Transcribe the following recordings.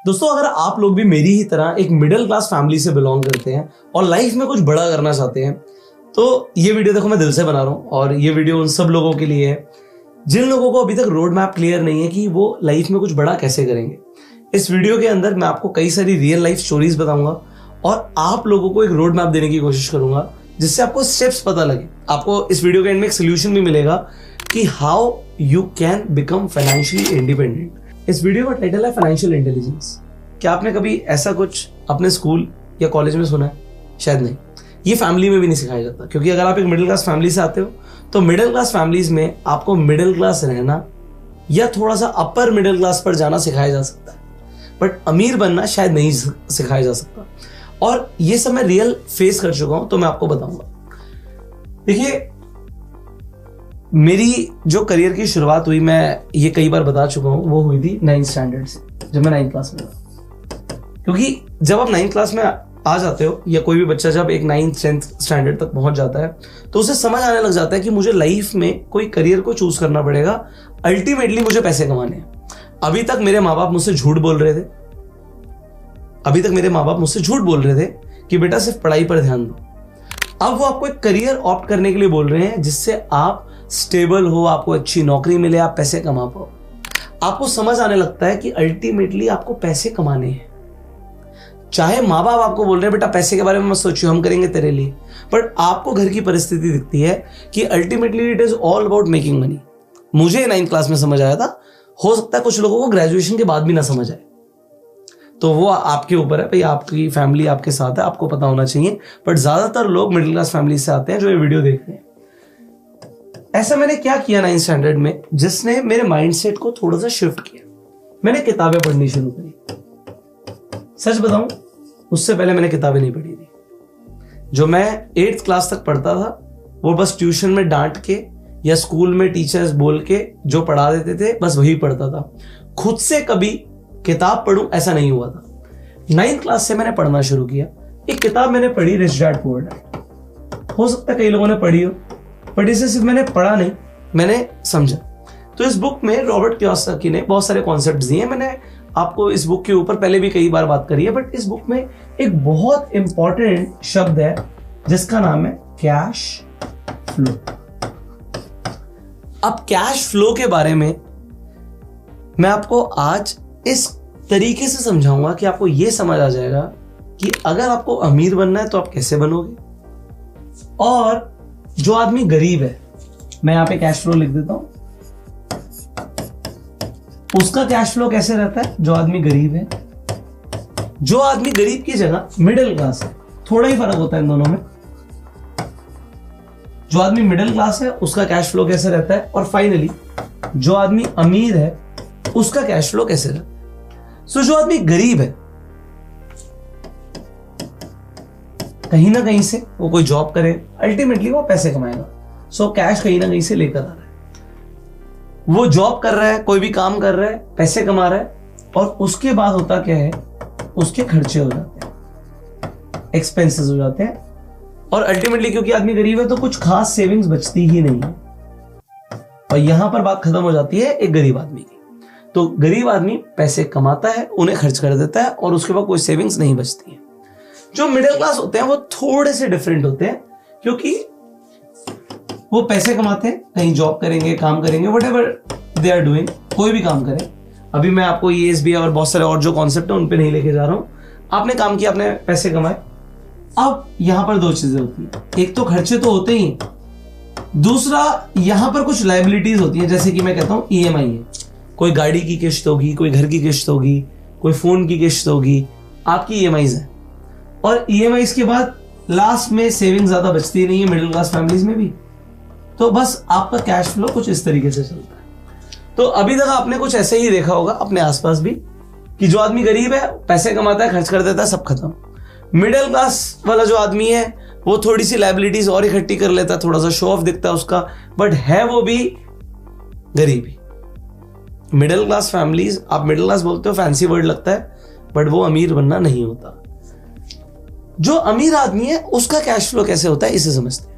दोस्तों, अगर आप लोग भी मेरी ही तरह एक मिडिल क्लास फैमिली से बिलोंग करते हैं और लाइफ में कुछ बड़ा करना चाहते हैं, तो ये वीडियो देखो मैं दिल से बना रहा हूँ। और ये वीडियो उन सब लोगों के लिए है जिन लोगों को अभी तक रोड मैप क्लियर नहीं है कि वो लाइफ में कुछ बड़ा कैसे करेंगे। इस वीडियो के अंदर मैं आपको कई सारी रियल लाइफ स्टोरीज बताऊंगा और आप लोगों को एक रोड मैप देने की कोशिश करूंगा जिससे आपको स्टेप्स पता लगे। आपको इस वीडियो के एंड में एक सोल्यूशन भी मिलेगा कि how you can become financially independent. इस वीडियो का टाइटल है फाइनेंशियल इंटेलिजेंस। क्या आपने कभी ऐसा कुछ अपने स्कूल या कॉलेज में सुना है? शायद नहीं। ये फैमिली में भी नहीं सिखाया जाता, क्योंकि अगर आप एक मिडिल क्लास फैमिली से आते हो तो मिडिल क्लास फैमिलीज में आपको मिडिल क्लास रहना या थोड़ा सा अपर मिडिल क्लास पर जाना सिखाया जा सकता है, बट अमीर बनना शायद नहीं सिखाया जा सकता। और ये सब मैं रियल फेस कर चुका हूं, तो मैं आपको बताऊंगा। देखिए, मेरी जो करियर की शुरुआत हुई, मैं ये कई बार बता चुका हूं, वो हुई थी 9th स्टैंडर्ड से, जब मैं 9th क्लास में था। क्योंकि जब आप 9th क्लास में आ जाते हो, या कोई भी बच्चा जब एक 9th 10th स्टैंडर्ड तक पहुंच जाता है, तो उसे समझ आने लग जाता है कि मुझे लाइफ में कोई करियर को चूज करना पड़ेगा। अल्टीमेटली मुझे पैसे कमाने हैं। अभी तक मेरे माँ बाप मुझसे झूठ बोल रहे थे कि बेटा सिर्फ पढ़ाई पर ध्यान दो। अब वो आपको एक करियर ऑप्ट करने के लिए बोल रहे हैं जिससे आप स्टेबल हो, आपको अच्छी नौकरी मिले, आप पैसे कमा पाओ। आपको समझ आने लगता है कि अल्टीमेटली आपको पैसे कमाने हैं। चाहे माँ बाप आपको बोल रहे हैं बेटा पैसे के बारे में मत सोचियो, हम करेंगे तेरे लिए, बट आपको घर की परिस्थिति दिखती है कि ultimately it is all about making money. मुझे 9th क्लास में समझ आया था, हो सकता है कुछ लोगों को ग्रेजुएशन के बाद भी ना समझ आए, तो वो आपके ऊपर है भाई। आपकी फैमिली आपके साथ है, आपको पता होना चाहिए। बट ज्यादातर लोग मिडिल क्लास फैमिली से आते हैं जो ये वीडियो देख रहे हैं। ऐसा मैंने क्या किया 9th स्टैंडर्ड में जिसने मेरे माइंडसेट को थोड़ा सा शिफ्ट किया? मैंने किताबें पढ़नी शुरू करी। सच बताऊं, उससे पहले मैंने किताबें नहीं पढ़ी थी। जो मैं 8th क्लास तक पढ़ता था वो बस ट्यूशन में डांट के या स्कूल में टीचर्स बोल के जो पढ़ा देते थे बस वही पढ़ता था। खुद से कभी किताब पढ़ूं ऐसा नहीं हुआ था। 9th क्लास से मैंने पढ़ना शुरू किया। एक किताब मैंने पढ़ी, रिच डैड पुअर डैड। हो सकता है कई लोगों ने पढ़ी हो, बट इसे सिर्फ मैंने पढ़ा नहीं, मैंने समझा। तो इस बुक में रॉबर्ट कियोसाकी ने बहुत सारे कॉन्सेप्ट्स दिए। मैंने आपको इस बुक के ऊपर पहले भी कई बार बात करी है, बट इस बुक में एक बहुत इंपॉर्टेंट शब्द है जिसका नाम है कैश फ्लो। अब कैश फ्लो के बारे में मैं आपको आज इस तरीके से समझाऊंगा कि आपको यह समझ आ जाएगा कि अगर आपको अमीर बनना है तो आप कैसे बनोगे। और जो आदमी गरीब है, मैं यहां पे कैश फ्लो लिख देता हूं, उसका कैश फ्लो कैसे रहता है। जो आदमी गरीब है, जो आदमी गरीब की जगह मिडिल क्लास है, थोड़ा ही फर्क होता है इन दोनों में। जो आदमी मिडिल क्लास है उसका कैश फ्लो कैसे रहता है, और फाइनली जो आदमी अमीर है उसका कैश फ्लो कैसे रहता है। सो जो आदमी गरीब है, कहीं ना कहीं से वो कोई जॉब करे, अल्टीमेटली वो पैसे कमाएगा। सो कैश कहीं ना कहीं से लेकर आ रहा है। वो जॉब कर रहा है, कोई भी काम कर रहा है, पैसे कमा रहा है, और उसके बाद होता क्या है, उसके खर्चे हो जाते हैं, एक्सपेंसेस हो जाते हैं। और अल्टीमेटली क्योंकि आदमी गरीब है तो कुछ खास सेविंग्स बचती ही नहीं है। और यहां पर बात खत्म हो जाती है एक गरीब आदमी की। तो गरीब आदमी पैसे कमाता है, उन्हें खर्च कर देता है, और उसके बाद कोई सेविंग्स नहीं बचती है। जो मिडिल क्लास होते हैं वो थोड़े से डिफरेंट होते हैं, क्योंकि वो पैसे कमाते हैं, कहीं जॉब करेंगे, काम करेंगे, व्हाटएवर दे आर डूइंग, कोई भी काम करें। अभी मैं आपको ESB और बहुत सारे और जो कॉन्सेप्ट है उन पे नहीं लेके जा रहा हूं। आपने काम किया, आपने पैसे कमाए। अब यहां पर दो चीजें होती हैं, एक तो खर्चे तो होते ही, दूसरा यहां पर कुछ लायबिलिटीज होती है। जैसे कि मैं कहता हूं EMI है, कोई गाड़ी की किस्त होगी, कोई घर की किस्त होगी, कोई फोन की किस्त होगी, आपकी EMIs है। और EMIs के बाद लास्ट में सेविंग ज्यादा बचती नहीं है मिडिल क्लास फैमिलीज में भी। तो बस आपका कैश फ्लो कुछ इस तरीके से चलता है। तो अभी तक आपने कुछ ऐसे ही देखा होगा अपने आसपास भी, कि जो आदमी गरीब है पैसे कमाता है, खर्च कर देता है, सब खत्म। मिडिल क्लास वाला जो आदमी है वो थोड़ी सी लायबिलिटीज और इकट्ठी कर लेता है, थोड़ा सा शो ऑफ दिखता है उसका, बट है वो भी गरीब ही। मिडिल क्लास फैमिलीज, आप मिडिल क्लास बोलते हो, फैंसी वर्ड लगता है, बट वो अमीर बनना नहीं होता। जो अमीर आदमी है उसका कैश फ्लो कैसे होता है इसे समझते हैं।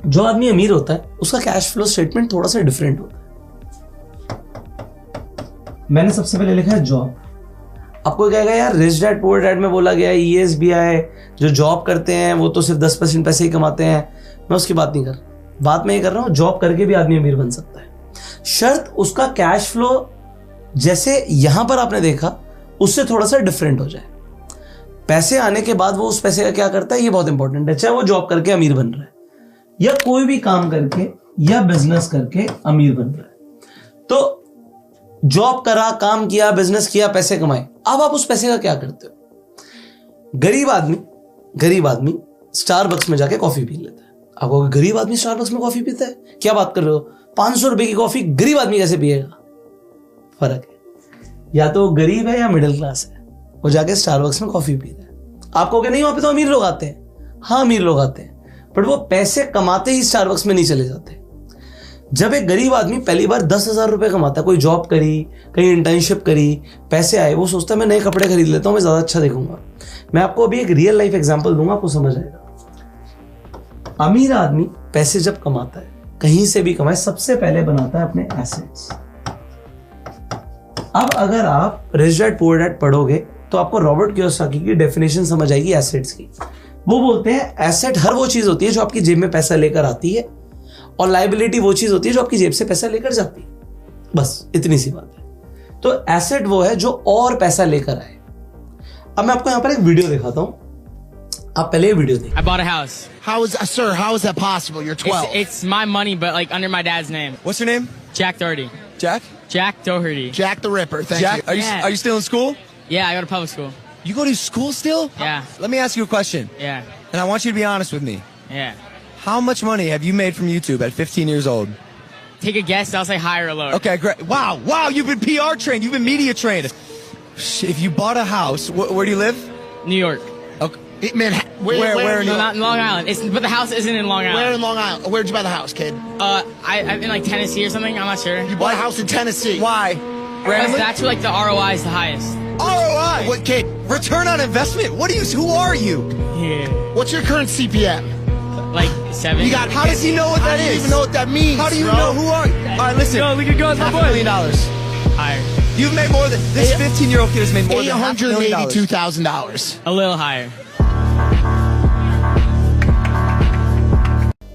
जो आदमी अमीर होता है उसका कैश फ्लो स्टेटमेंट थोड़ा सा डिफरेंट होता है। मैंने सबसे पहले लिखा है जॉब। आपको कहेगा यार रिच डैड पुअर डैड में बोला गया है ESBI जो जॉब करते हैं वो तो सिर्फ 10% पैसे ही कमाते हैं। मैं उसकी बात नहीं कर रहा, बात मैं ये कर रहा हूँ जॉब करके भी आदमी अमीर बन सकता है, शर्त उसका कैश फ्लो जैसे यहां पर आपने देखा उससे थोड़ा सा डिफरेंट हो जाए। पैसे आने के बाद वो उस पैसे का क्या करता है ये बहुत इंपॉर्टेंट है, चाहे वो जॉब करके अमीर बन रहा है या कोई भी काम करके या बिजनेस करके अमीर बन रहा है। तो जॉब करा, काम किया, बिजनेस किया, पैसे कमाए, अब आप उस पैसे का क्या करते हो? गरीब आदमी स्टारबक्स में जाके कॉफी पी लेता है। आप कहोगे गरीब आदमी स्टारबक्स में कॉफी पीता है, क्या बात कर रहे हो? 500 रुपए की कॉफी गरीब आदमी कैसे पिएगा? फर्क है, या तो गरीब है या मिडिल क्लास है, वो जाके स्टारबक्स में कॉफी पी रहा है। आप कहोगे नहीं वहां पे तो अमीर लोग आते हैं। हाँ अमीर लोग आते हैं, बट वो पैसे कमाते ही स्टारबक्स में नहीं चले जाते। जब एक गरीब आदमी पहली बार 10,000 रुपए कमाता है, कोई जॉब करी, कहीं इंटर्नशिप करी, पैसे आए, वो सोचता है मैं नए कपड़े खरीद लेता हूं, मैं ज्यादा अच्छा दिखूंगा। मैं आपको अभी एक रियल लाइफ एग्जांपल दूंगा, आपको समझ आएगा। अमीर आदमी पैसे जब कमाता है, कहीं से भी कमाए, सबसे पहले बनाता है अपने एसेट्स। अब अगर आप रिच डैड पुअर डैड पढ़ोगे तो आपको रॉबर्ट कियोसाकी की डेफिनेशन समझ आएगी एसेट्स की। वो बोलते हैं एसेट हर वो चीज होती है जो आपकी जेब में पैसा लेकर आती है, और लायबिलिटी वो चीज होती है जो आपकी जेब से पैसा लेकर जाती है। बस इतनी सी बात है। तो एसेट वो है जो और पैसा लेकर आए। अब मैं आपको यहां पर एक वीडियो दिखाता हूं, आप पहले ये वीडियो देखिए। I bought a house. How is that possible? You're 12. It's my money, but like under my dad's name. What's your name? Jack Doherty. Jack? Jack Doherty. Jack the Ripper. Thank Jack, you. Yeah. are you still in school? Yeah, I go to public school. You go to school still? Yeah. Let me ask you a question, Yeah. and I want you to be honest with me. Yeah. How much money have you made from YouTube at 15 years old? Take a guess. I'll say higher or lower. Okay, great. Wow, you've been PR trained. You've been media trained. If you bought a house, where do you live? New York. Okay. Man, where Where in in No, New- not in Long Island. But the house isn't in Long Where Island. in Long Island? Where'd you buy the house, kid? I'm in like Tennessee or something. I'm not sure. You bought a house in Tennessee. Why? Because Randomly? that's where like the ROI is the highest. ROI. What, kid? Return on investment. Who are you? Yeah. What's your current CPM? Like 7. You got. How does he know what that I don't is? even know what that means. How do you bro. know? Who are you? All right, listen. Yo, look at God, my boy. $500,000. Higher. You've made more than this 15-year-old kid has made more than $500,000. $882,000. A little higher.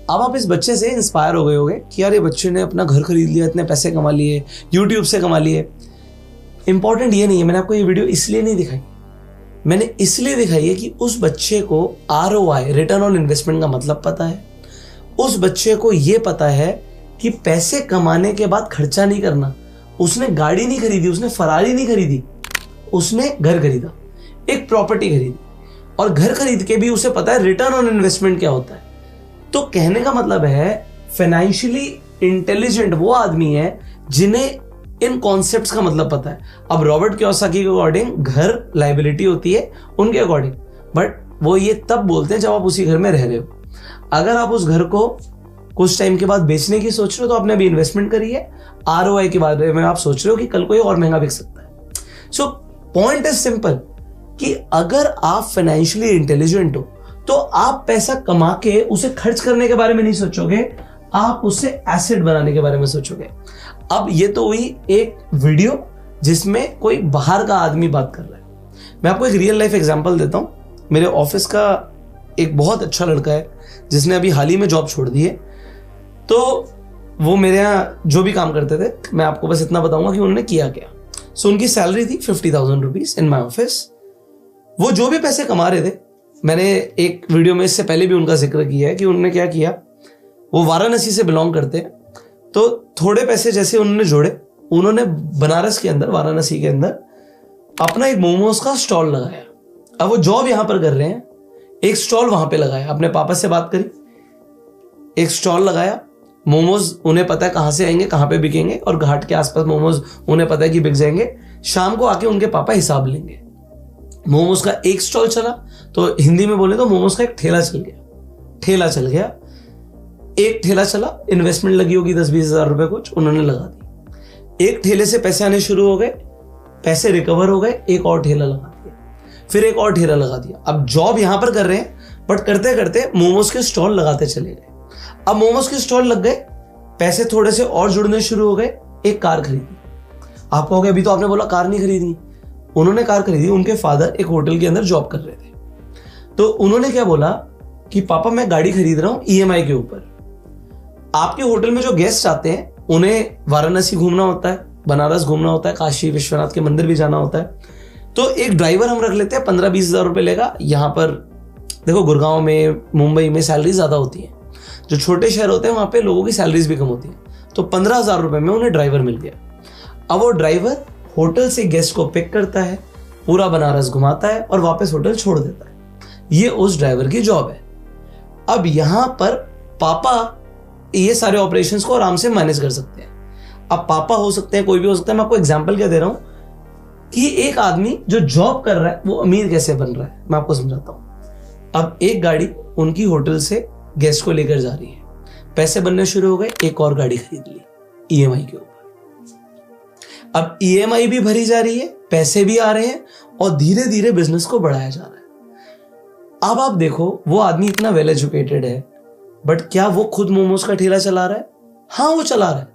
अब आप इस बच्चे से inspire हो गए होगे कि यार ये बच्चे ने अपना घर खरीद लिया, इतने पैसे कमा लिए, यूट्यूब से कमा लिए। इंपॉर्टेंट ये नहीं है, मैंने आपको ये वीडियो इसलिए नहीं दिखाई, मैंने इसलिए दिखाई है कि उस बच्चे को ROI रिटर्न ऑन इन्वेस्टमेंट का मतलब पता है। उस बच्चे को ये पता है कि पैसे कमाने के बाद खर्चा नहीं करना। उसने गाड़ी नहीं खरीदी, उसने फरारी नहीं खरीदी, उसने घर खरीदा, एक प्रॉपर्टी खरीदी, और घर खरीद के भी उसे पता है रिटर्न ऑन इन्वेस्टमेंट क्या होता है। तो कहने का मतलब है फाइनेंशियली इंटेलिजेंट वो आदमी है जिन्हें इन कॉन्सेप्ट्स का मतलब पता है। अब रॉबर्ट कियोसाकी के अकॉर्डिंग घर लायबिलिटी होती है उनके अकॉर्डिंग, बट वो ये तब बोलते हैं जब आप उसी घर में रह रहे हो। अगर आप उस घर को कुछ टाइम के बाद बेचने की सोच रहे हो तो आपने अभी इन्वेस्टमेंट करी है, ROI के बारे में आप सोच रहे हो कि कल को ये और महंगा बिक सकता है। सो पॉइंट इज सिंपल कि अगर आप फाइनेंशियली इंटेलिजेंट हो तो आप पैसा कमा के उसे खर्च करने के बारे में नहीं सोचोगे, आप उससे एसेट बनाने के बारे में सोचोगे। अब ये तो हुई एक वीडियो जिसमें कोई बाहर का आदमी बात कर रहा है। मैं आपको एक रियल लाइफ एग्जांपल देता हूं। मेरे ऑफिस का एक बहुत अच्छा लड़का है जिसने अभी हाल ही में जॉब छोड़ दी है। तो वो मेरे यहाँ जो भी काम करते थे, मैं आपको बस इतना बताऊंगा कि उन्होंने किया क्या। सो उनकी सैलरी थी 50,000 रुपीज इन माई ऑफिस। वो जो भी पैसे कमा रहे थे, मैंने एक वीडियो में इससे पहले भी उनका जिक्र किया है कि उन्होंने क्या किया, वो वाराणसी से बिलोंग करते हैं। तो थोड़े पैसे जैसे उन्होंने जोड़े, उन्होंने बनारस के अंदर, वाराणसी के अंदर अपना एक मोमोज का स्टॉल लगाया। अब वो जॉब यहां पर कर रहे हैं, एक स्टॉल वहां पे लगाया। अपने पापा से बात करी, एक स्टॉल लगाया। मोमोज उन्हें पता है कहां से आएंगे, कहां पे बिकेंगे, और घाट के आसपास मोमोज उन्हें पता है कि बिक जाएंगे। शाम को आके उनके पापा हिसाब लेंगे। मोमोज का एक स्टॉल चला, तो हिंदी में बोले तो मोमोज का एक ठेला चल गया। एक ठेला चला, इन्वेस्टमेंट लगी होगी 10-20 हजार रुपए कुछ, उन्होंने लगा दी। एक ठेले से पैसे आने शुरू हो गए, पैसे रिकवर हो गए, एक और ठेला लगा दिया, फिर एक और ठेला लगा दिया। अब जॉब यहां पर कर रहे हैं, बट करते करते मोमोज के स्टॉल लगाते चले गए। अब मोमोज के स्टॉल लग गए, पैसे थोड़े से और जुड़ने शुरू हो गए, एक कार खरीदी। आप कहोगे अभी तो आपने बोला कार नहीं खरीदनी। उन्होंने कार खरीदी, उनके फादर एक होटल के अंदर जॉब कर रहे थे। तो उन्होंने क्या बोला कि पापा मैं गाड़ी खरीद रहा हूं ईएमआई के ऊपर। आपके होटल में जो गेस्ट आते हैं उन्हें वाराणसी घूमना होता है, बनारस घूमना होता है, काशी विश्वनाथ के मंदिर भी जाना होता है। तो एक ड्राइवर हम रख लेते हैं, 15-20 हज़ार रुपए लेगा। यहाँ पर देखो गुड़गांव में, मुंबई में सैलरी ज्यादा होती है, जो छोटे शहर होते हैं वहां पे लोगों की सैलरीज भी कम होती है। तो 15,000 रुपए में उन्हें ड्राइवर मिल गया। अब वो ड्राइवर होटल से गेस्ट को पिक करता है, पूरा बनारस घुमाता है और वापस होटल छोड़ देता है। ये उस ड्राइवर की जॉब है। अब यहां पर पापा ये सारे ऑपरेशंस को आराम से मैनेज कर सकते हैं। अब पापा हो सकते हैं, कोई भी हो सकता है। मैं आपको एग्जांपल क्या दे रहा हूं कि एक आदमी जो जॉब कर रहा है वो अमीर कैसे बन रहा है, मैं आपको समझाता हूं। अब एक गाड़ी उनकी होटल से गेस्ट को लेकर जा रही है, पैसे बनने शुरू हो गए, एक और गाड़ी खरीद ली ईएमआई के ऊपर। अब ईएमआई भी भरी जा रही है, पैसे भी आ रहे हैं और धीरे धीरे बिजनेस को बढ़ाया जा रहा है। अब आप देखो वो आदमी इतना वेल एजुकेटेड है, बट क्या वो खुद मोमोज का ठेला चला रहा है? हाँ वो चला रहा है।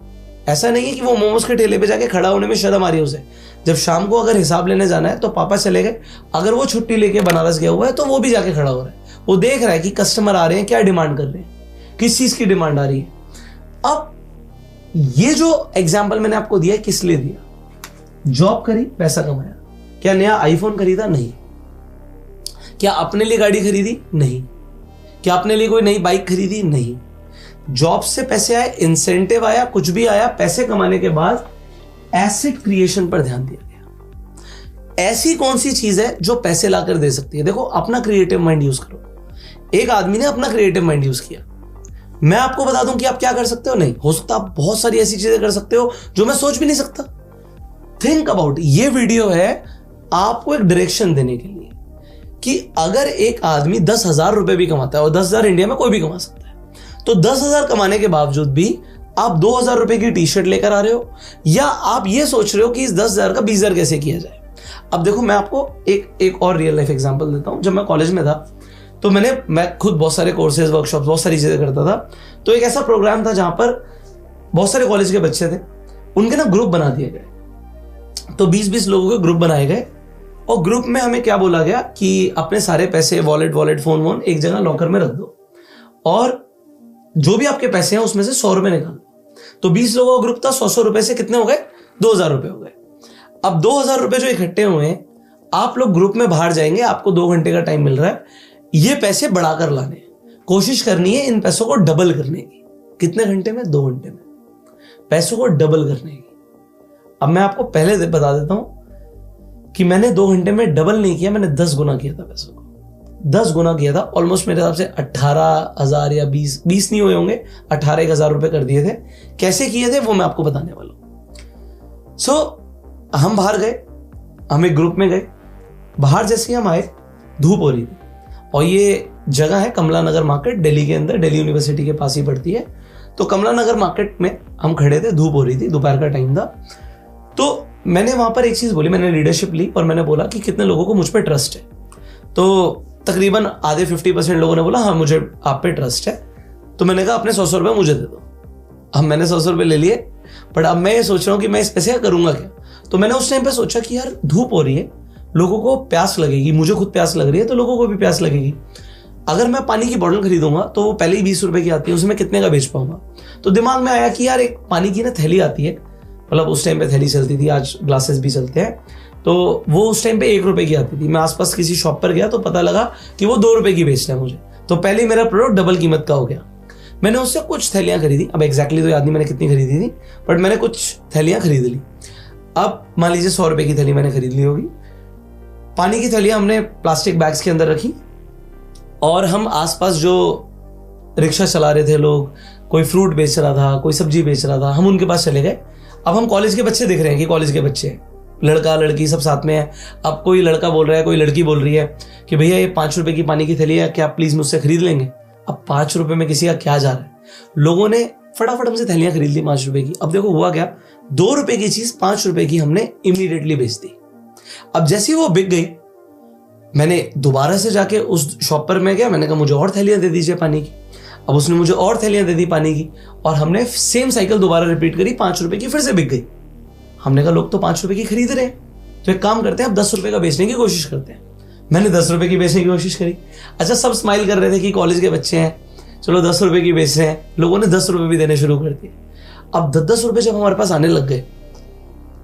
ऐसा नहीं है कि वो मोमोज के ठेले पे जाके खड़ा होने में शर्म आ रही है उसे। जब शाम को अगर हिसाब लेने जाना है तो पापा चले गए, अगर वो छुट्टी लेके बनारस गया हुआ है तो वो भी जाके खड़ा हो रहा है। वो देख रहा है कि कस्टमर आ रहे हैं, क्या डिमांड कर रहे हैं, किस चीज की डिमांड आ रही है। अब ये जो एग्जाम्पल मैंने आपको दिया है किस लिए दिया? जॉब करी, पैसा कमाया। क्या नया आईफोन खरीदा? नहीं। क्या अपने लिए गाड़ी खरीदी? नहीं। क्या अपने लिए कोई नई बाइक खरीदी? नहीं। जॉब से पैसे आए, इंसेंटिव आया, कुछ भी आया, पैसे कमाने के बाद एसेट क्रिएशन पर ध्यान दिया गया। ऐसी कौन सी चीज है जो पैसे लाकर दे सकती है? देखो अपना क्रिएटिव माइंड यूज करो। एक आदमी ने अपना क्रिएटिव माइंड यूज किया। मैं आपको बता दूं कि आप क्या कर सकते हो? नहीं हो सकता। आप बहुत सारी ऐसी चीजें कर सकते हो जो मैं सोच भी नहीं सकता। Think about. ये वीडियो है आपको एक डायरेक्शन देने के लिए कि अगर एक आदमी 10,000 रुपए भी कमाता है, और 10,000 इंडिया में कोई भी कमा सकता है, तो 10,000 कमाने के बावजूद भी आप 2,000 रुपए की टी शर्ट लेकर आ रहे हो, या आप ये सोच रहे हो कि इस 10,000 का 20,000 कैसे किया जाए। अब देखो मैं आपको एक और रियल लाइफ एग्जांपल देता हूं। जब मैं कॉलेज में था तो मैं खुद बहुत सारे कोर्सेज, वर्कशॉप, बहुत सारी चीजें करता था। तो एक ऐसा प्रोग्राम था जहां पर बहुत सारे कॉलेज के बच्चे थे, उनके ना ग्रुप बना दिए गए। तो 20-20 लोगों के ग्रुप बनाए गए और ग्रुप में हमें क्या बोला गया कि अपने सारे पैसे, वॉलेट, फोन एक जगह लॉकर में रख दो और जो भी आपके पैसे हैं उसमें से 100 रुपए निकाल। तो 20 लोगों का ग्रुप था, 100 रुपए से कितने हो गए? 2,000 रुपए हो गए। अब 2,000 रुपए जो इकट्ठे हुए हैं, आप लोग ग्रुप में बाहर जाएंगे, आपको 2 घंटे का टाइम मिल रहा है, ये पैसे बढ़ाकर लाने, कोशिश करनी है इन पैसों को डबल करने की। कितने घंटे में? 2 घंटे में पैसों को डबल करने की। अब मैं आपको पहले बता देता हूं कि मैंने 2 घंटे में डबल नहीं किया, मैंने 10 गुना किया था पैसों को। 10 गुना किया था। ऑलमोस्ट मेरे हिसाब से 18,000 या 20 नहीं हुए होंगे, 18,000 रुपए कर दिए थे। कैसे किए थे वो मैं आपको बताने वाला हूं। सो हम बाहर गए, हम एक ग्रुप में गए। बाहर जैसे हम आए, धूप हो रही थी और ये जगह है कमला नगर मार्केट, दिल्ली के अंदर, दिल्ली यूनिवर्सिटी के पास ही पड़ती है। तो कमला नगर मार्केट में हम खड़े थे, धूप हो रही थी, दोपहर का टाइम था। तो मैंने वहां पर एक चीज बोली, मैंने लीडरशिप ली और मैंने बोला कि कितने लोगों को मुझ पर ट्रस्ट है। तो तकरीबन आधे 50% लोगों ने बोला हाँ मुझे आप पे ट्रस्ट है। तो मैंने कहा अपने 100 रुपए मुझे दे दो। अब मैंने 100 रुपए ले लिए, बट अब मैं ये सोच रहा हूँ कि मैं इस पैसे का करूंगा क्या। तो मैंने उस टाइम पे सोचा कि यार धूप हो रही है, लोगों को प्यास लगेगी, मुझे खुद प्यास लग रही है तो लोगों को भी प्यास लगेगी। अगर मैं पानी की बोतल खरीदूंगा तो वो पहले ही 20 रुपए की आती है, उसमें कितने का बेच पाऊंगा। तो दिमाग में आया कि यार एक पानी की ना थैली आती है, मतलब उस टाइम पे थैली चलती थी, आज ग्लासेस भी चलते हैं, तो वो उस टाइम पे 1 रुपए की आती थी। मैं आसपास किसी शॉप पर गया तो पता लगा कि वो 2 रुपए की बेचता है मुझे। तो पहले मेरा प्रोडक्ट डबल कीमत का हो गया। मैंने उससे कुछ थैलियां खरीदी। अब एग्जैक्टली तो याद नहीं मैंने कितनी खरीदी थी, बट मैंने कुछ थैलियां खरीद ली। अब मान लीजिए 100 रुपए की थैली मैंने खरीद ली होगी। पानी की थैलियां हमने प्लास्टिक बैग्स के अंदर रखी और हम आसपास जो रिक्शा चला रहे थे लोग, कोई फ्रूट बेच रहा था, कोई सब्जी बेच रहा था, हम उनके पास चले गए। अब हम कॉलेज के बच्चे देख रहे हैं कि कॉलेज के बच्चे, लड़का लड़की सब साथ में है। अब कोई लड़का बोल रहा है, कोई लड़की बोल रही है कि भैया ये 5 रुपए की पानी की थैली है, क्या आप प्लीज मुझसे खरीद लेंगे। अब 5 रुपए में किसी का क्या जा रहा है। लोगों ने फटाफट हमसे थैलियां खरीद ली 5 रुपए की। अब देखो हुआ क्या, 2 रुपए की चीज 5 रुपए की हमने इमीडिएटली बेच दी। अब जैसे ही वो बिक गई, मैंने दोबारा से जाके उस शॉप पर मैं गया, मैंने कहा मुझे और थैलियां दे दीजिए पानी की। अब उसने मुझे और थैलियां दे दी पानी की और हमने सेम साइकिल दोबारा रिपीट करी, 5 रुपए की फिर से बिक गई। हमने कहा लोग तो 5 रुपए की खरीद रहे हैं, तो एक काम करते हैं, आप 10 रुपए का बेचने की कोशिश करते हैं। मैंने 10 रुपए की बेचने की कोशिश करी। अच्छा, सब स्माइल कर रहे थे कि कॉलेज के बच्चे हैं, चलो 10 रुपए की बेच रहे हैं। लोगों ने 10 रुपए भी देने शुरू कर दिए। अब 10-10 रुपए जब हमारे पास आने लग गए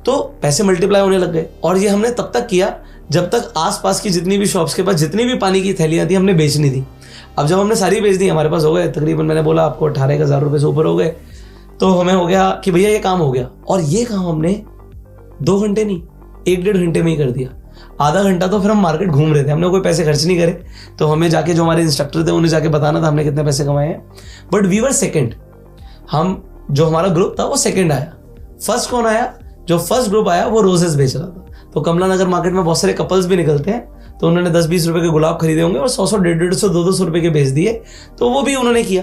तो पैसे मल्टीप्लाई होने लग गए। और ये हमने तब तक किया जब तक आसपास की जितनी भी शॉप्स के पास जितनी भी पानी की थैलियां थी हमने बेचनी थी। अब जब हमने सारी बेच दी, हमारे पास हो गए तकरीबन, मैंने बोला आपको 18,000 रुपए से ऊपर हो गए, तो हमें हो गया कि भैया ये काम हो गया। और ये काम हमने 2 घंटे नहीं, 1-1.5 घंटे में ही कर दिया। आधा घंटा तो फिर हम मार्केट घूम रहे थे, हमने कोई पैसे खर्च नहीं करे। तो हमें जाके जो हमारे इंस्ट्रक्टर थे उन्हें जाके बताना था हमने कितने पैसे कमाए हैं। बट वी वर सेकेंड, हम जो हमारा ग्रुप था वो सेकेंड आया। फर्स्ट कौन आया? जो फर्स्ट ग्रुप आया वो रोजेस बेच रहा था। तो कमला नगर मार्केट में बहुत सारे कपल्स भी निकलते हैं, तो उन्होंने 10-20 रुपए के गुलाब खरीदे होंगे और 100-100, 150-150, 200 रुपए के बेच दिए। तो वो भी उन्होंने किया,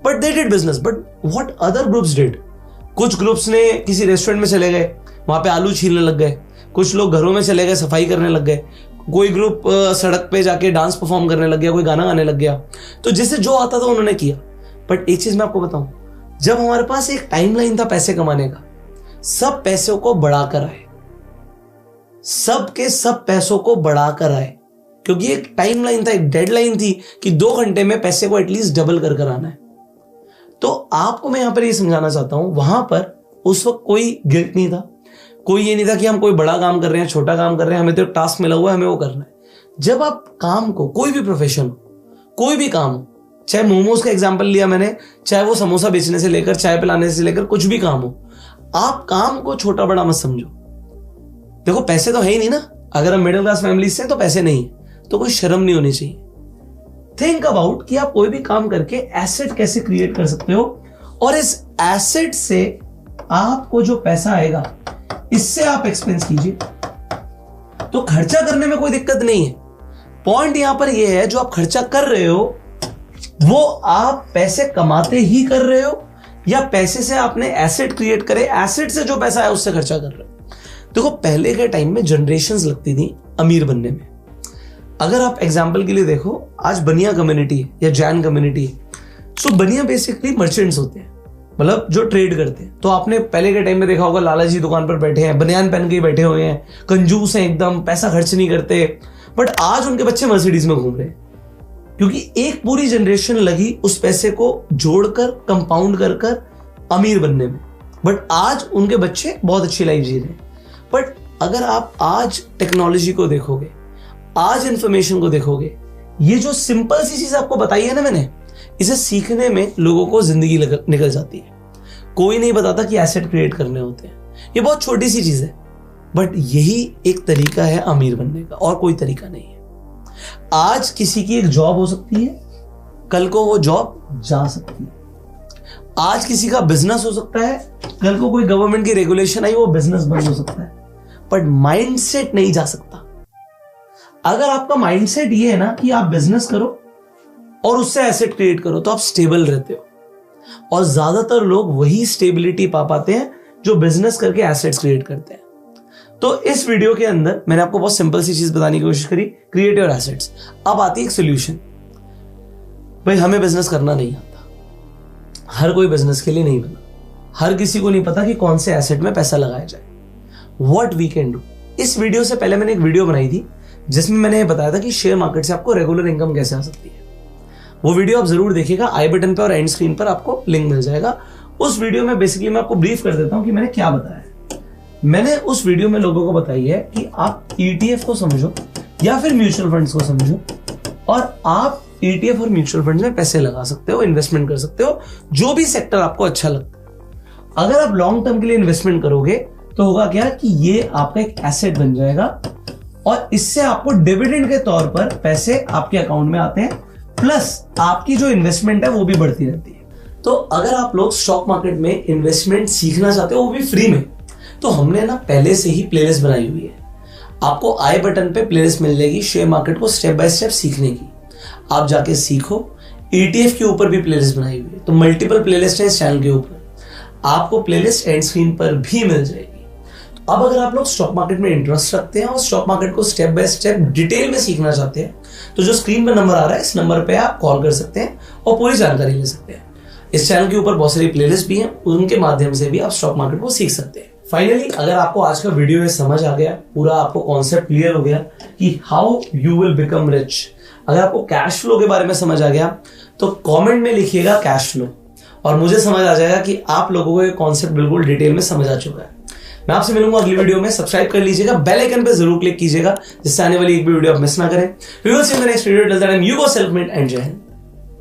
but they did business. But what other groups did? कुछ ग्रुप्स ने किसी रेस्टोरेंट में चले गए, वहां पे आलू छीलने लग गए। कुछ लोग घरों में चले गए, सफाई करने लग गए। कोई ग्रुप सड़क पे जाके डांस परफॉर्म करने लग गया, कोई गाना गाने लग गया। तो जिसे जो आता था उन्होंने किया। बट एक चीज मैं आपको बताऊं, जब हमारे पास एक टाइमलाइन था पैसे कमाने का, सब पैसों को बढ़ाकर आए, सब के सब पैसों को बढ़ाकर आए, क्योंकि एक टाइमलाइन था, एक डेडलाइन थी कि 2 घंटे में पैसे को एटलीस्ट डबल कर आना है। तो आपको मैं यहां पर ये समझाना चाहता हूं, वहां पर उस वक्त कोई गिल्ट नहीं था, कोई ये नहीं था कि हम कोई बड़ा काम कर रहे हैं, छोटा काम कर रहे हैं, हमें तो टास्क मिला हुआ है, हमें वो करना है। जब आप काम को, कोई भी प्रोफेशन हो, कोई भी काम हो, चाहे मोमोज का एग्जांपल लिया मैंने, चाहे वो समोसा बेचने से लेकर चाय पिलाने से लेकर कुछ भी काम हो, आप काम को छोटा बड़ा मत समझो। देखो पैसे तो है ही नहीं ना, अगर हम मिडिल क्लास फैमिली से हैं तो पैसे नहीं है, तो कोई शर्म नहीं होनी चाहिए। थिंक अबाउट कि आप कोई भी काम करके एसेट कैसे क्रिएट कर सकते हो, और इस एसेट से आपको जो पैसा आएगा इससे आप एक्सपेंस कीजिए। तो खर्चा करने में कोई दिक्कत नहीं है। पॉइंट यहां पर यह है, जो आप खर्चा कर रहे हो वो आप पैसे कमाते ही कर रहे हो, या पैसे से आपने एसेट क्रिएट करे, एसेट से जो पैसा है उससे खर्चा कर रहे हो। देखो पहले के टाइम में जनरेशंस लगती थी अमीर बनने में। अगर आप एग्जांपल के लिए देखो, आज बनिया कम्युनिटी है या जैन कम्युनिटी है, सो बनिया बेसिकली मर्चेंट्स होते हैं, मतलब जो ट्रेड करते हैं। तो आपने पहले के टाइम में देखा होगा, लाला जी दुकान पर बैठे हैं, बनियान पहन के बैठे हुए हैं, कंजूस हैं एकदम, पैसा खर्च नहीं करते। बट आज उनके बच्चे मर्सिडीज में घूम रहे हैं, क्योंकि एक पूरी जनरेशन लगी उस पैसे को जोड़कर, कंपाउंड कर कर अमीर बनने में। बट आज उनके बच्चे बहुत अच्छी लाइफ जी रहे हैं। बट अगर आप आज टेक्नोलॉजी को देखोगे, आज इंफॉर्मेशन को देखोगे, ये जो सिंपल सी चीज आपको बताई है ना मैंने, इसे सीखने में लोगों को जिंदगी निकल जाती है। कोई नहीं बताता कि एसेट क्रिएट करने होते हैं, ये बहुत छोटी सी चीज है, बट यही एक तरीका है अमीर बनने का, और कोई तरीका नहीं है। आज किसी की एक जॉब हो सकती है, कल को वो जॉब जा सकती है। आज किसी का बिजनेस हो सकता है, कल को कोई गवर्नमेंट की रेगुलेशन आई, वो बिजनेस बंद हो सकता है, बट माइंडसेट नहीं जा सकता। अगर आपका माइंडसेट ये है ना कि आप बिजनेस करो और उससे एसेट क्रिएट करो, तो आप स्टेबल रहते हो। और ज्यादातर लोग वही स्टेबिलिटी पा पाते हैं जो बिजनेस करके एसेट्स क्रिएट करते हैं। तो इस वीडियो के अंदर मैंने आपको बहुत सिंपल सी चीज बताने की कोशिश करी, क्रिएट योर एसेट्स। अब आती है एक सोल्यूशन। भाई हमें बिजनेस करना नहीं आता, हर कोई बिजनेस के लिए नहीं बना, हर किसी को नहीं पता कि कौन से एसेट में पैसा लगाया जाए। What we can do. इस वीडियो से पहले मैंने एक वीडियो बनाई थी जिसमें मैंने ये बताया था कि शेयर मार्केट से आपको रेगुलर इनकम कैसे आ सकती है। वो वीडियो आप जरूर देखिएगा, आई बटन पे और एंड स्क्रीन पर आपको लिंक मिल जाएगा। उस वीडियो में बेसिकली मैं आपको ब्रीफ कर देता हूं कि मैंने क्या बताया है। मैंने उस वीडियो में लोगों को बताई है कि आप ETF को समझो या फिर म्यूचुअल फंड्स को समझो, और आप ETF और म्यूचुअल फंड्स में पैसे लगा सकते हो, इन्वेस्टमेंट कर सकते हो, जो भी सेक्टर आपको अच्छा लगता है। अगर आप लॉन्ग टर्म के लिए इन्वेस्टमेंट करोगे तो होगा क्या कि ये आपका एक एसेट बन जाएगा, और इससे आपको डिविडेंड के तौर पर पैसे आपके अकाउंट में आते हैं, प्लस आपकी जो इन्वेस्टमेंट है वो भी बढ़ती रहती है। तो अगर आप लोग स्टॉक मार्केट में इन्वेस्टमेंट सीखना चाहते हो, वो भी फ्री में, तो हमने ना पहले से ही प्लेलिस्ट बनाई हुई है। आपको आई बटन पे प्लेलिस्ट मिल जाएगी शेयर मार्केट को स्टेप बाय स्टेप सीखने की। आप जाके सीखो। ETF के ऊपर भी प्लेलिस्ट बनाई हुई है, तो मल्टीपल प्लेलिस्ट है इस चैनल के ऊपर, आपको प्लेलिस्ट एंड स्क्रीन पर भी मिल जाएगी। अब अगर आप लोग स्टॉक मार्केट में इंटरेस्ट रखते हैं और स्टॉक मार्केट को स्टेप बाय स्टेप डिटेल में सीखना चाहते हैं, तो जो स्क्रीन पर नंबर आ रहा है इस नंबर पे आप कॉल कर सकते हैं और पूरी जानकारी ले सकते हैं। इस चैनल के ऊपर बहुत सारी प्लेलिस्ट भी हैं, उनके माध्यम से भी आप स्टॉक मार्केट को सीख सकते हैं। फाइनली अगर आपको आज का वीडियो ये समझ आ गया, पूरा आपको कॉन्सेप्ट क्लियर हो गया कि how you will become rich, अगर आपको कैश फ्लो के बारे में समझ आ गया तो कमेंट में लिखिएगा कैश फ्लो, और मुझे समझ आ जाएगा कि आप लोगों को ये कॉन्सेप्ट बिल्कुल डिटेल में समझ आ चुका है। मैं आपसे मिलूंगा अगली वीडियो में। सब्सक्राइब कर लीजिएगा, बेल आइकन पे जरूर क्लिक कीजिएगा जिससे आने वाली एक भी वीडियो आप मिस ना करें। We will see in the next video. Till then you go self made and Jai Hind.